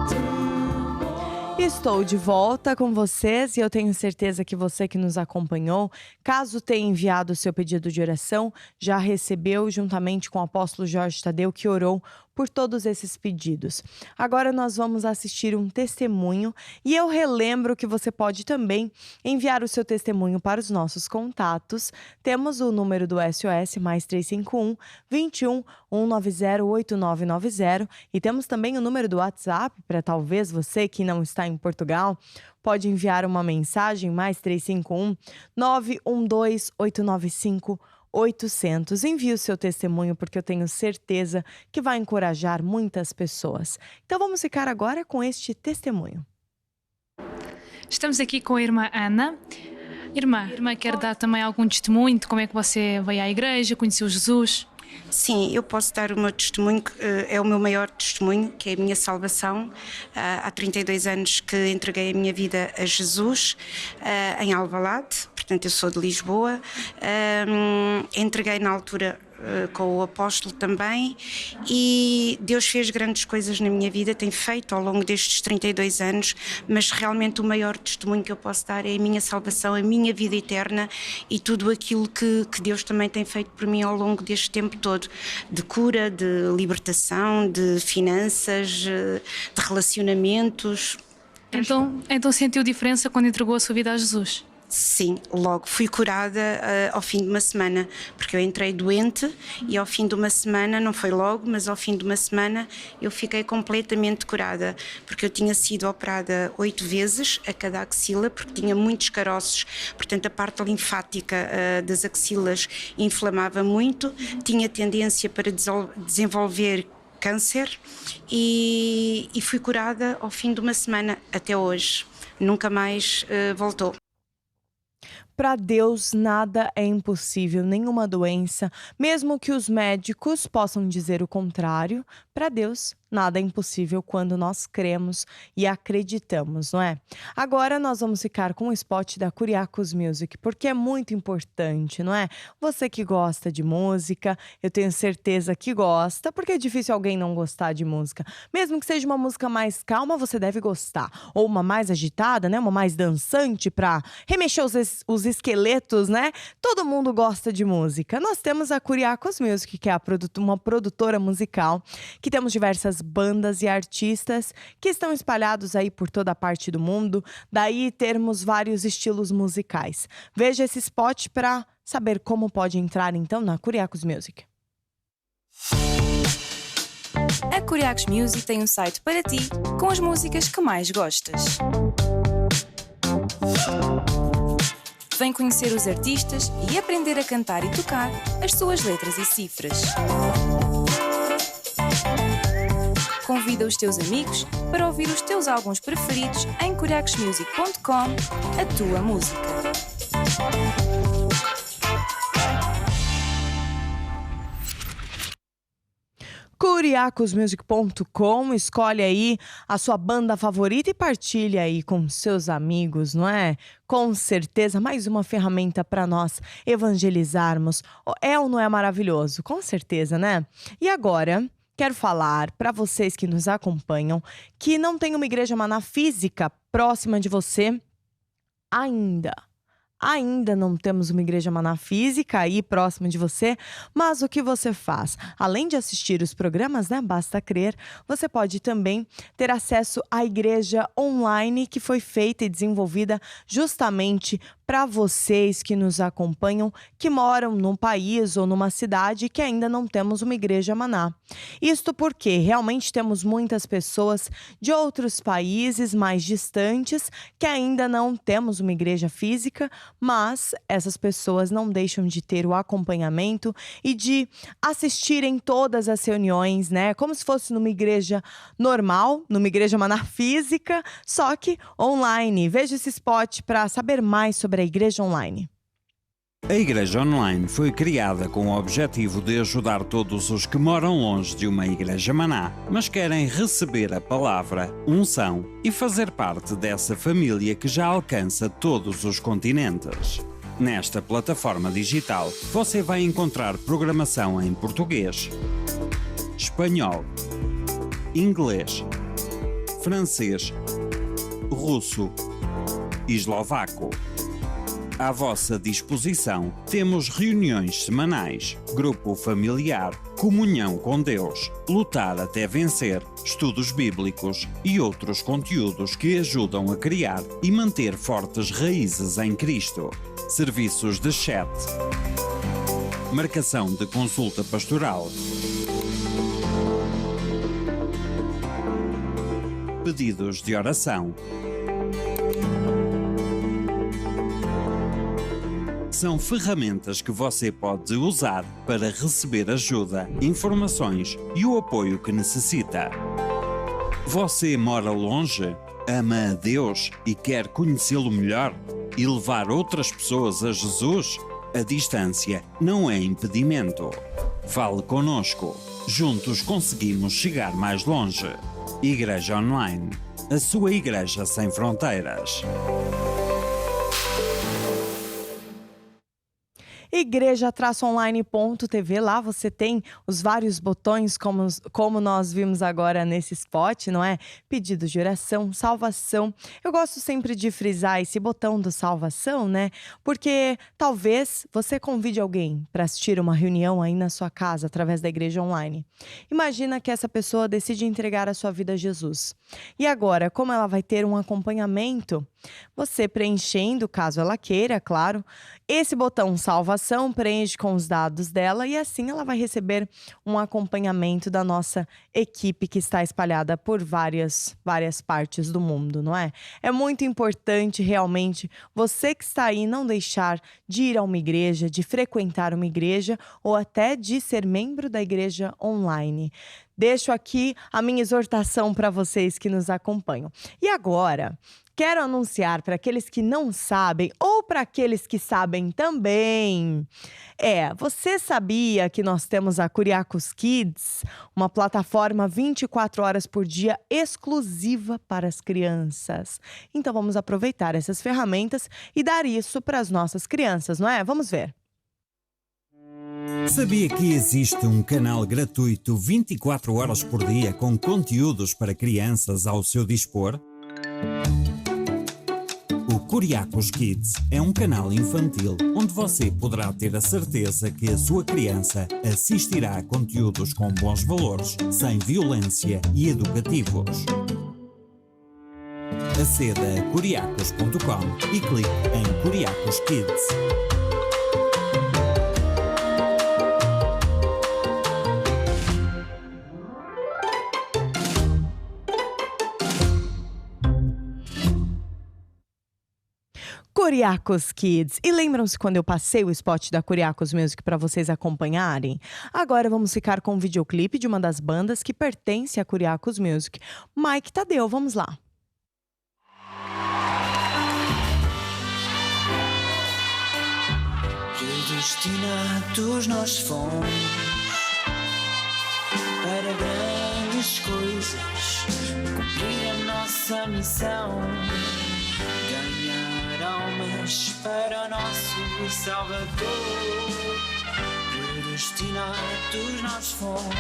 temor. Estou de volta com vocês e eu tenho certeza que você que nos acompanhou, caso tenha enviado o seu pedido de oração, já recebeu juntamente com o apóstolo Jorge Tadeu, que orou por todos esses pedidos. Agora nós vamos assistir um testemunho e eu relembro que você pode também enviar o seu testemunho para os nossos contatos. Temos o número do SOS mais 351 21 190 8990 e temos também o número do WhatsApp para talvez você que não está em Portugal pode enviar uma mensagem mais 351 912 895 800. Envie o seu testemunho porque eu tenho certeza que vai encorajar muitas pessoas. Então vamos ficar agora com este testemunho. Estamos aqui com a irmã Ana. Irmã, quer dar também algum testemunho de como é que você veio à igreja, conheceu Jesus? Sim, eu posso dar o meu testemunho, que é o meu maior testemunho, que é a minha salvação. Há 32 anos que entreguei a minha vida a Jesus, em Alvalade, portanto eu sou de Lisboa. Entreguei na altura com o apóstolo também, e Deus fez grandes coisas na minha vida, tem feito ao longo destes 32 anos, mas realmente o maior testemunho que eu posso dar é a minha salvação, a minha vida eterna e tudo aquilo que Deus também tem feito por mim ao longo deste tempo todo, de cura, de libertação, de finanças, de relacionamentos. Então sentiu diferença quando entregou a sua vida a Jesus? Sim, logo fui curada ao fim de uma semana, porque eu entrei doente e ao fim de uma semana, não foi logo, mas ao fim de uma semana eu fiquei completamente curada, porque eu tinha sido operada 8 vezes a cada axila, porque tinha muitos caroços, portanto a parte linfática das axilas inflamava muito, tinha tendência para desenvolver câncer e fui curada ao fim de uma semana até hoje, nunca mais voltou. Para Deus nada é impossível, nenhuma doença, mesmo que os médicos possam dizer o contrário, para Deus nada é impossível quando nós cremos e acreditamos, não é? Agora nós vamos ficar com o spot da Curiacos Music, porque é muito importante, não é? Você que gosta de música, eu tenho certeza que gosta, porque é difícil alguém não gostar de música. Mesmo que seja uma música mais calma, você deve gostar. Ou uma mais agitada, né? Uma mais dançante para remexer os esqueletos, né? Todo mundo gosta de música. Nós temos a Curiacos Music, que é uma produtora musical, que temos diversas bandas e artistas que estão espalhados aí por toda a parte do mundo, daí termos vários estilos musicais. Veja esse spot para saber como pode entrar então na Curiacos Music. A Curiacos Music tem um site para ti com as músicas que mais gostas. Vem conhecer os artistas e aprender a cantar e tocar as suas letras e cifras. Convida os teus amigos para ouvir os teus álbuns preferidos em curiacosmusic.com, a tua música. Curiacosmusic.com, escolhe aí a sua banda favorita e partilha aí com seus amigos, não é? Com certeza, mais uma ferramenta para nós evangelizarmos. É ou não é maravilhoso? Com certeza, né? E agora, quero falar para vocês que nos acompanham que não tem uma igreja Maná física próxima de você ainda. Ainda não temos uma igreja Maná física aí próximo de você, mas o que você faz? Além de assistir os programas, né? Basta Crer, você pode também ter acesso à igreja online que foi feita e desenvolvida justamente para vocês que nos acompanham, que moram num país ou numa cidade que ainda não temos uma igreja Maná. Isto porque realmente temos muitas pessoas de outros países mais distantes que ainda não temos uma igreja física, mas essas pessoas não deixam de ter o acompanhamento e de assistirem todas as reuniões, né? Como se fosse numa igreja normal, numa igreja Maná física, só que online. Veja esse spot para saber mais sobre a igreja online. A Igreja Online foi criada com o objetivo de ajudar todos os que moram longe de uma Igreja Maná, mas querem receber a palavra, unção e fazer parte dessa família que já alcança todos os continentes. Nesta plataforma digital, você vai encontrar programação em português, espanhol, inglês, francês, russo e eslovaco. À vossa disposição, temos reuniões semanais, grupo familiar, comunhão com Deus, lutar até vencer, estudos bíblicos e outros conteúdos que ajudam a criar e manter fortes raízes em Cristo. Serviços de chat, marcação de consulta pastoral, pedidos de oração. São ferramentas que você pode usar para receber ajuda, informações e o apoio que necessita. Você mora longe, ama a Deus e quer conhecê-lo melhor e levar outras pessoas a Jesus? A distância não é impedimento. Fale conosco. Juntos conseguimos chegar mais longe. Igreja Online. A sua igreja sem fronteiras. igreja-online.tv. Lá você tem os vários botões, como nós vimos agora nesse spot, não é? Pedido de oração, salvação. Eu gosto sempre de frisar esse botão do salvação, né? Porque talvez você convide alguém para assistir uma reunião aí na sua casa através da igreja online. Imagina que essa pessoa decide entregar a sua vida a Jesus. E agora, como ela vai ter um acompanhamento, você preenchendo, caso ela queira, claro, esse botão salvação, preenche com os dados dela e assim ela vai receber um acompanhamento da nossa equipe que está espalhada por várias partes do mundo, não é? É muito importante realmente você que está aí não deixar de ir a uma igreja, de frequentar uma igreja ou até de ser membro da igreja online. Deixo aqui a minha exortação para vocês que nos acompanham. E agora, quero anunciar para aqueles que não sabem ou para aqueles que sabem também. Você sabia que nós temos a Curiacos Kids, uma plataforma 24 horas por dia exclusiva para as crianças. Então vamos aproveitar essas ferramentas e dar isso para as nossas crianças, não é? Vamos ver. Sabia que existe um canal gratuito 24 horas por dia com conteúdos para crianças ao seu dispor? O Curiacos Kids é um canal infantil onde você poderá ter a certeza que a sua criança assistirá a conteúdos com bons valores, sem violência e educativos. Aceda a curiacos.com e clique em Curiacos Kids. Curiacos Kids. E lembram-se quando eu passei o spot da Curiacos Music para vocês acompanharem? Agora vamos ficar com um videoclipe de uma das bandas que pertence a Curiacos Music. Mike Tadeu, vamos lá. Predestinados nós fomos para grandes coisas, cumprir a nossa missão, ganhar almas para o nosso Salvador. Predestinados nós fomos,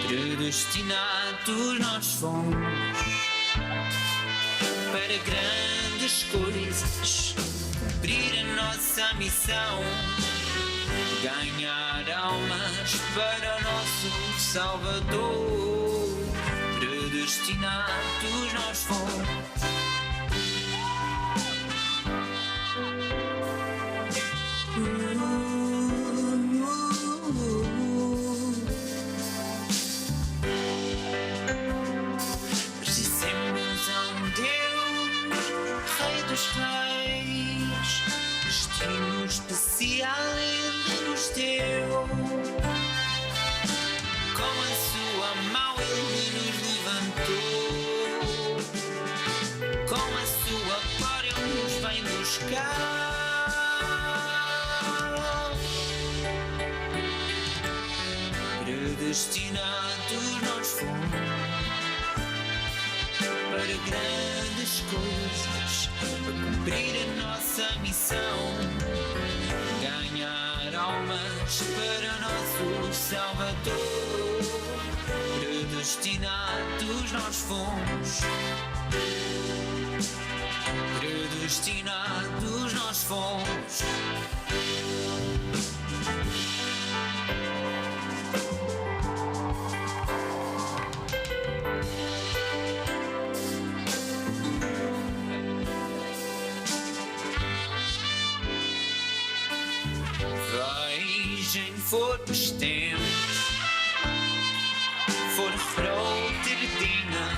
predestinados nós fomos para grandes coisas, cumprir a nossa missão, ganhar almas para o nosso Salvador. Predestinados nós fomos. Pertencemos a um Deus, Rei dos Reis, destino especial Ele nos deu. Com a sua mão Ele nos levantou, com a sua glória Ele nos vem buscar. Predestinados nós fomos para grandes coisas, para cumprir a nossa missão, ganhar almas para o nosso Salvador. Predestinados nós fomos, predestinados nós fomos. Voor bestemd, voor grote dingen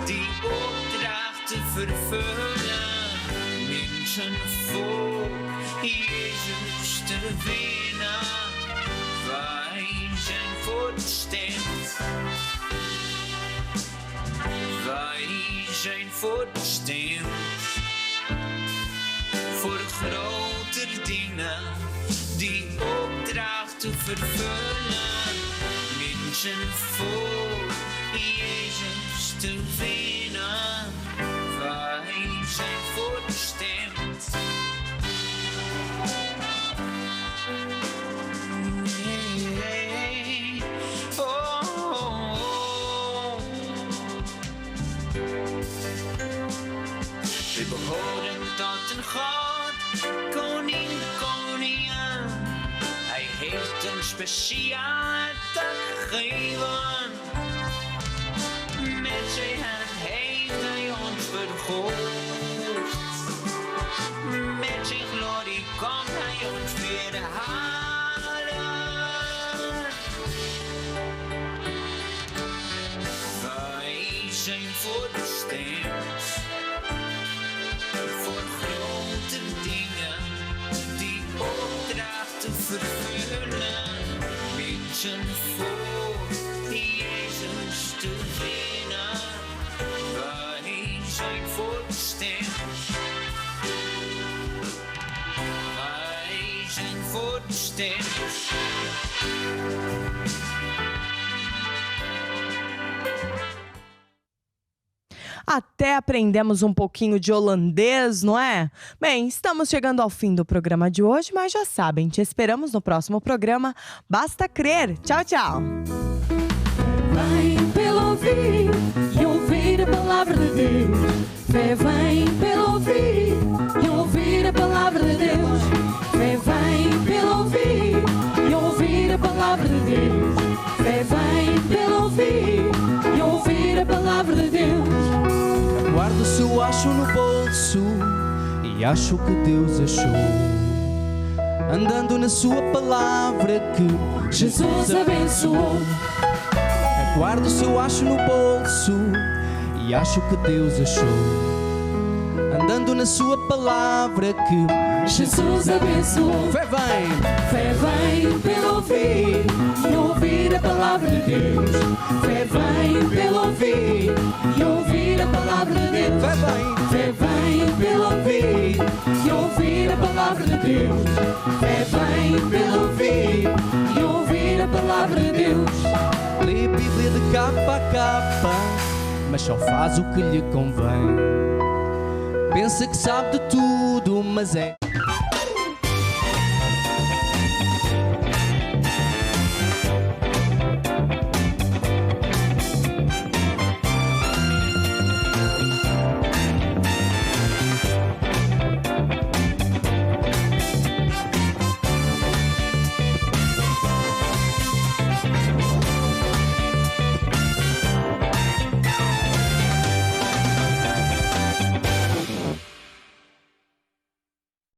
die opdracht te vervullen. Mensen voor Jezus te winnen. Wij zijn voor bestemd. Wij zijn voor bestemd. Voor grote dingen die opdracht te vervullen, mensen voor Jezus te winnen. Wij zijn voor bestemd. Koning, koningin, hij heeft een speciale tak gegeven. Met zijn hand heeft hij ons verhoogd. Met zijn glorie komt hij ons weer halen. Wij zijn voorbestemd voor grote dingen die opdrachten vervullen. Mensen voor Jezus te winnen. Wij zijn voorbestemd. Wij zijn voorbestemd. Até aprendemos um pouquinho de holandês, não é? Bem, estamos chegando ao fim do programa de hoje, mas já sabem, te esperamos no próximo programa. Basta crer. Tchau, tchau. Vem pelo ouvir e ouvir a palavra de Deus. Fé vem pelo ouvir e ouvir a palavra de Deus. Fé vem pelo ouvir e ouvir a palavra de Deus. Fé vem pelo ouvir e ouvir a palavra de Deus. Guardo o seu acho no bolso e acho que Deus achou. Andando na sua palavra que Jesus abençoou. Guardo o seu acho no bolso e acho que Deus achou. Andando na sua palavra que Jesus abençoou. Fé vem pelo ouvir e ouvir a palavra de Deus. Fé vem pelo ouvir e ouvir a palavra de Deus. Fé vem pelo ouvir e ouvir a palavra de Deus. Fé vem pelo ouvir e ouvir a palavra de Deus. Lê a Bíblia de capa a capa, mas só faz o que lhe convém. Pensa que sabe de tudo, mas é